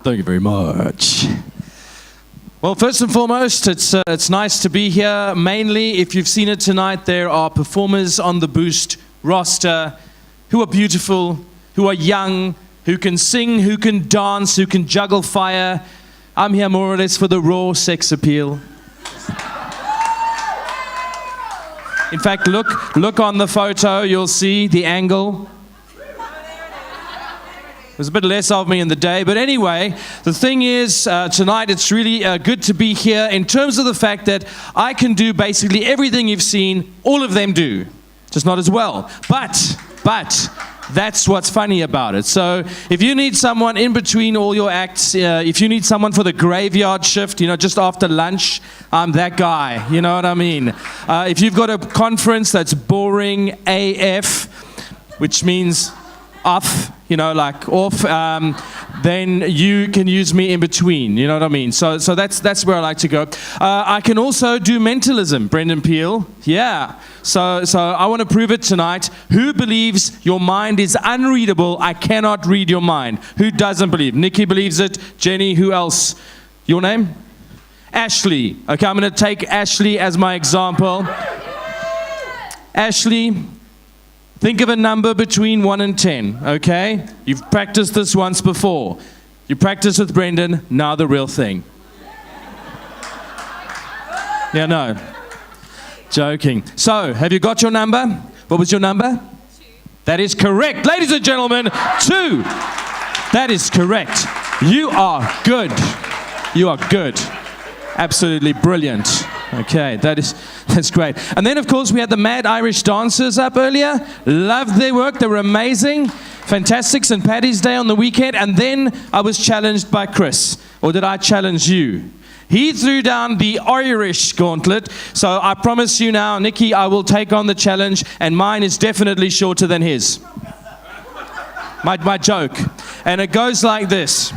Thank you very much. Well, first and foremost, it's nice to be here. Mainly, if you've seen it tonight, there are performers on the Boost roster who are beautiful, who are young, who can sing, who can dance, who can juggle fire. I'm here more or less for the raw sex appeal. In fact, look on the photo, you'll see the angle. There's a bit less of me in the day, but anyway, the thing is, tonight it's really good to be here in terms of the fact that I can do basically everything you've seen, all of them do, just not as well. But that's what's funny about it. So if you need someone in between all your acts, if you need someone for the graveyard shift, just after lunch, I'm that guy, you know what I mean? If you've got a conference that's boring AF, which means off, like off, then you can use me in between, you know what I mean? So that's where I like to go. I can also do mentalism, Brendan Peel. Yeah. So I want to prove it tonight. Who believes your mind is unreadable? I cannot read your mind. Who doesn't believe? Nikki believes it. Jenny, who else? Your name? Ashley. Okay, I'm going to take Ashley as my example. Ashley, think of a number between 1 and 10, okay? You've practiced this once before. You practiced with Brendan, now the real thing. Yeah, no. Joking. So, have you got your number? What was your number? 2. That is correct. Ladies and gentlemen, 2. That is correct. You are good. You are good. Absolutely brilliant. Okay, that's great. And then, of course, we had the Mad Irish Dancers up earlier. Loved their work. They were amazing. Fantastic. St. Paddy's Day on the weekend. And then I was challenged by Chris. Or did I challenge you? He threw down the Irish gauntlet. So I promise you now, Nikki, I will take on the challenge. And mine is definitely shorter than his. My joke. And it goes like this.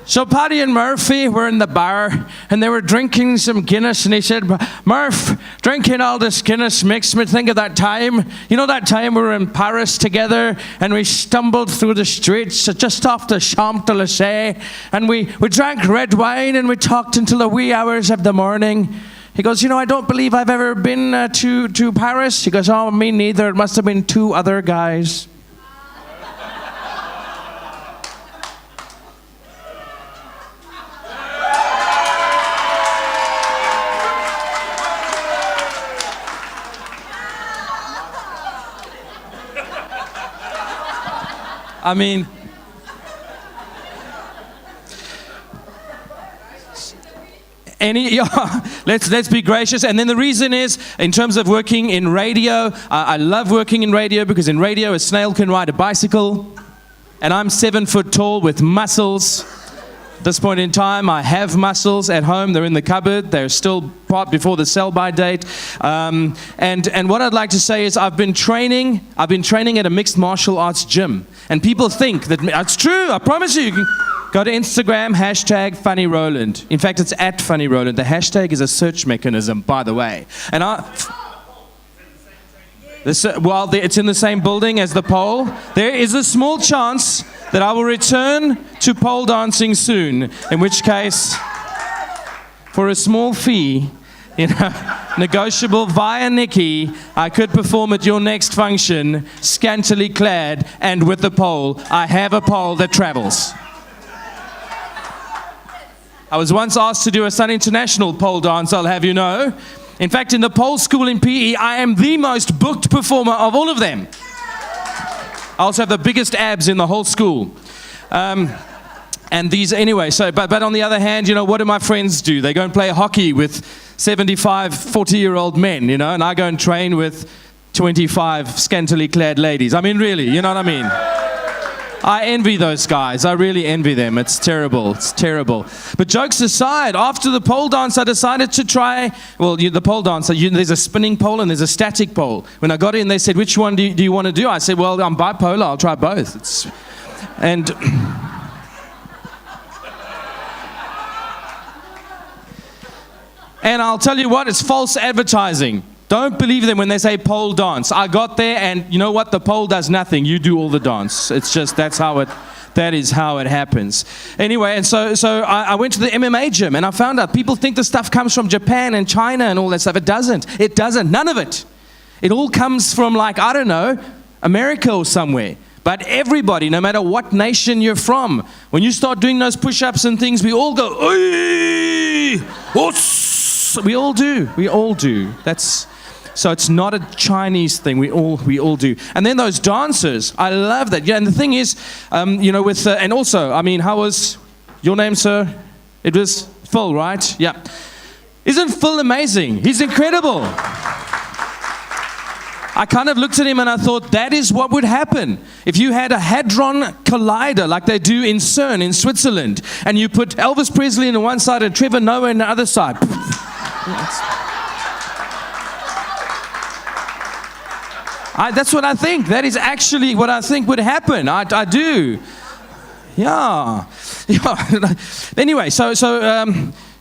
So Paddy and Murphy were in the bar and they were drinking some Guinness, and he said, Murph, drinking all this Guinness makes me think of that time. You know that time we were in Paris together and we stumbled through the streets just off the Champs-Élysées and we drank red wine and we talked until the wee hours of the morning. He goes, I don't believe I've ever been to Paris. He goes, oh, me neither. It must have been 2 other guys. I mean, let's be gracious. And then the reason is, in terms of working in radio, I love working in radio because in radio a snail can ride a bicycle, and I'm 7 foot tall with muscles. At this point in time, I have muscles at home. They're in the cupboard. They're still part before the sell-by date. And what I'd like to say is I've been training at a mixed martial arts gym. And people think that, it's true, I promise you. You can go to Instagram, hashtag Funny Roland. In fact, it's at Funny Roland. The hashtag is a search mechanism, by the way. And it's in the same building as the pole. There is a small chance that I will return to pole dancing soon, in which case, for a small fee, negotiable via Nikki, I could perform at your next function, scantily clad and with the pole. I have a pole that travels. I was once asked to do a Sun International pole dance, I'll have you know. In fact, in the pole school in PE, I am the most booked performer of all of them. I also have the biggest abs in the whole school. And these, anyway, but on the other hand, what do my friends do? They go and play hockey with 75, 40-year-old men, and I go and train with 25 scantily clad ladies. I mean, really, you know what I mean? I envy those guys. I really envy them. It's terrible. It's terrible. But jokes aside, after the pole dance, I decided to try, the pole dance, there's a spinning pole and there's a static pole. When I got in, they said, which one do you want to do? I said, well, I'm bipolar. I'll try both. And I'll tell you what, it's false advertising. Don't believe them when they say pole dance. I got there and you know what? The pole does nothing. You do all the dance. It's just, that's how That is how it happens. Anyway, and so I went to the MMA gym, and I found out people think the stuff comes from Japan and China and all that stuff. It doesn't. It doesn't. None of it. It all comes from, like, I don't know, America or somewhere. But everybody, no matter what nation you're from, when you start doing those push-ups and things, we all go, "Oi! Oss!" We all do. We all do. So it's not a Chinese thing. We all do. And then those dancers, I love that. Yeah, and the thing is, and also, I mean, how was your name, sir? It was Phil, right? Yeah. Isn't Phil amazing? He's incredible. I kind of looked at him and I thought, that is what would happen if you had a Hadron Collider like they do in CERN in Switzerland, and you put Elvis Presley on one side and Trevor Noah on the other side. That's what I think. That is actually what I think would happen. I do. Yeah. Anyway,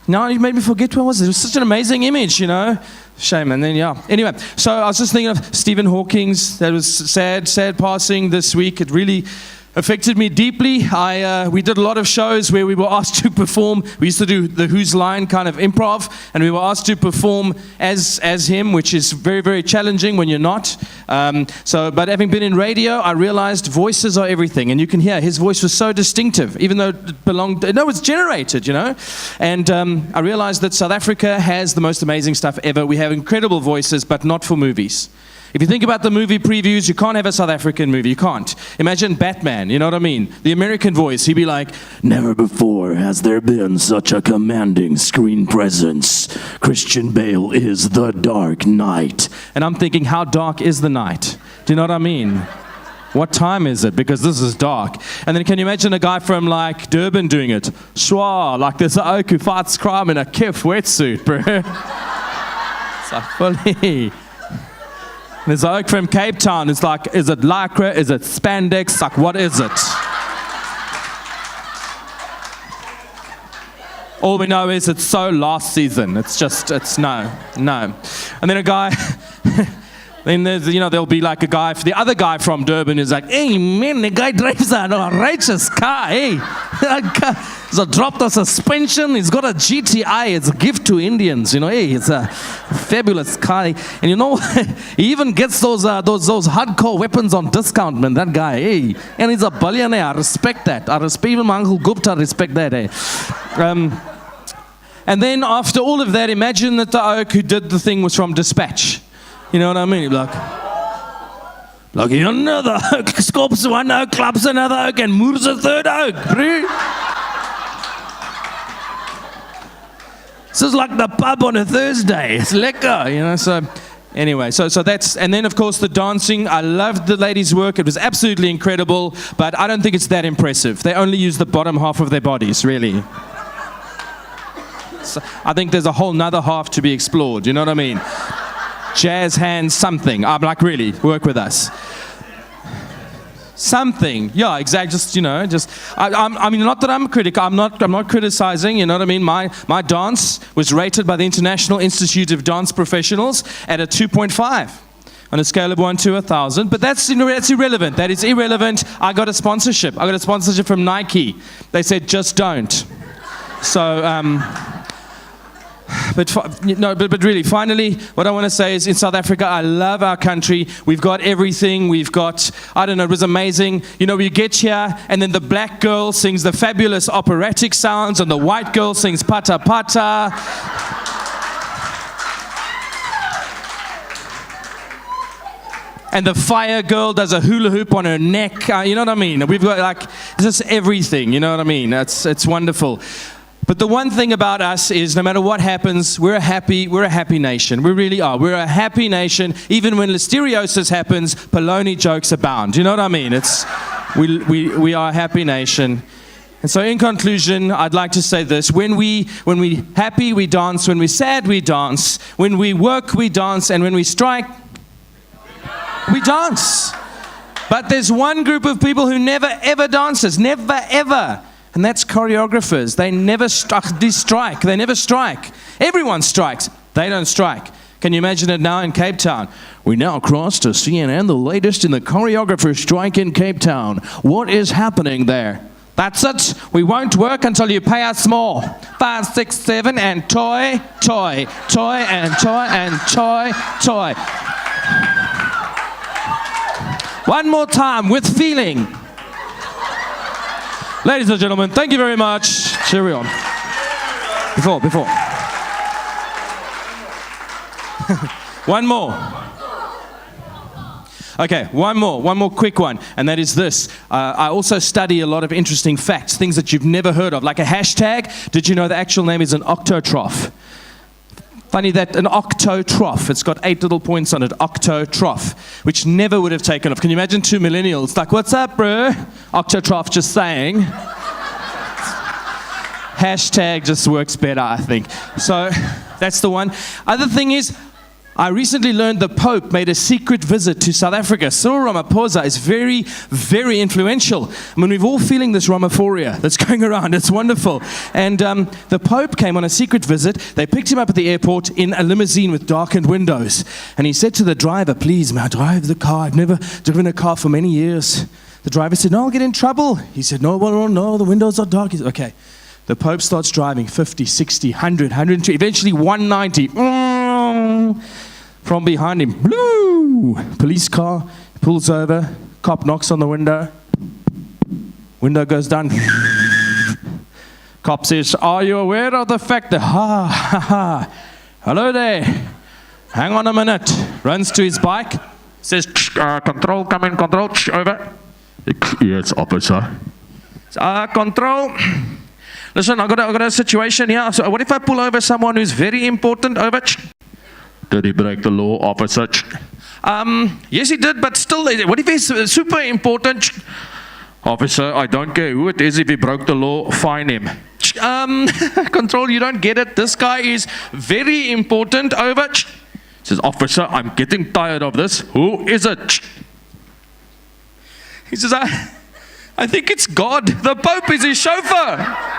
now you made me forget what was it. It was such an amazing image, Shame. And then, yeah. Anyway, so I was just thinking of Stephen Hawking's. That was sad passing this week. It really affected me deeply. We did a lot of shows where we were asked to perform. We used to do the Who's Line kind of improv, and we were asked to perform as him, which is very, very challenging when you're not. But having been in radio, I realized voices are everything, and you can hear his voice was so distinctive, even though it's generated, And I realized that South Africa has the most amazing stuff ever. We have incredible voices, but not for movies. If you think about the movie previews, you can't have a South African movie. You can't. Imagine Batman, you know what I mean? The American voice, he'd be like, "Never before has there been such a commanding screen presence. Christian Bale is the Dark Knight." And I'm thinking, how dark is the night? Do you know what I mean? What time is it? Because this is dark. And then can you imagine a guy from like Durban doing it? Schwa, like there's an oak who fights crime in a kif wetsuit, bro. It's like fully... There's an oak from Cape Town. It's like, is it lycra? Is it spandex? Like, what is it? All we know is it's so last season. It's no. And then a guy, then there's, there'll be like the other guy from Durban is like, "Hey man, the guy drives a righteous car, hey. He's dropped a suspension, he's got a GTI, it's a gift to Indians, hey, it's a fabulous car." And he even gets those hardcore weapons on discount, man, that guy, hey. And he's a billionaire, I respect that. Even my Uncle Gupta respect that, hey. And then after all of that, imagine that the oak who did the thing was from Dispatch. You know what I mean? Like another oak, scorps one oak, clubs another oak, and moves a third oak, bro. This is like the pub on a Thursday. It's lekker, so... Anyway, so that's... And then, of course, the dancing. I loved the ladies' work. It was absolutely incredible, but I don't think it's that impressive. They only use the bottom half of their bodies, really. So I think there's a whole nother half to be explored, you know what I mean? Jazz hands, something. I'm like, really, work with us. Something, yeah, exactly. I mean, not that I'm a critic. I'm not criticizing. You know what I mean. My dance was rated by the International Institute of Dance Professionals at a 2.5 on a scale of 1 to 1,000. But that's irrelevant. That is irrelevant. I got a sponsorship. From Nike. They said just don't. So. But really, finally, what I want to say is in South Africa, I love our country. We've got everything. We've got, it was amazing. We get here, and then the black girl sings the fabulous operatic sounds, and the white girl sings pata pata. And the fire girl does a hula hoop on her neck. You know what I mean? We've got just everything. You know what I mean? It's wonderful. But the one thing about us is no matter what happens, we're a happy nation. We really are. We're a happy nation. Even when listeriosis happens, baloney jokes abound. You know what I mean? We are a happy nation. And so in conclusion, I'd like to say this. When we happy, we dance. When we're sad, we dance. When we work, we dance. And when we strike, we dance. But there's one group of people who never, ever dances. Never, ever. And that's choreographers. They never strike. They never strike. Everyone strikes. They don't strike. Can you imagine it now in Cape Town? We now cross to CNN, the latest in the choreographer strike in Cape Town. What is happening there? That's it. We won't work until you pay us more. 5, 6, 7, and toy, toy, toy, and toy, and toy, toy. One more time with feeling. Ladies and gentlemen, thank you very much. Cheerio. Before. One more. Okay, one more quick one, and that is this. I also study a lot of interesting facts, things that you've never heard of, like a hashtag. Did you know the actual name is an octotroph? Funny that an octotroph, it's got 8 little points on it, octotroph, which never would have taken off. Can you imagine 2 millennials like, what's up, bro? Octotroph, just saying. Hashtag just works better, I think. So that's the one. Other thing is, I recently learned the Pope made a secret visit to South Africa. Cyril Ramaphosa is very, very influential. I mean, we're all feeling this Ramaphoria that's going around. It's wonderful. And the Pope came on a secret visit. They picked him up at the airport in a limousine with darkened windows. And he said to the driver, please, may I drive the car? I've never driven a car for many years. The driver said, no, I'll get in trouble. He said, no, the windows are dark. He said, okay. The Pope starts driving 50, 60, 100, 102, eventually 190. From behind him, blue police car, pulls over, cop knocks on the window goes down. Cop says, are you aware of the fact that, hello there, hang on a minute, runs to his bike, says, control, come in, control, over. Yes, officer. Control. Listen, I got a situation here. So what if I pull over someone who's very important? Over. Did he break the law, officer? Yes, he did, but still, what if he's super important? Officer, I don't care who it is. If he broke the law, fine him. Control, you don't get it. This guy is very important. Over. Says, officer, I'm getting tired of this. Who is it? He says, I think it's God. The Pope is his chauffeur.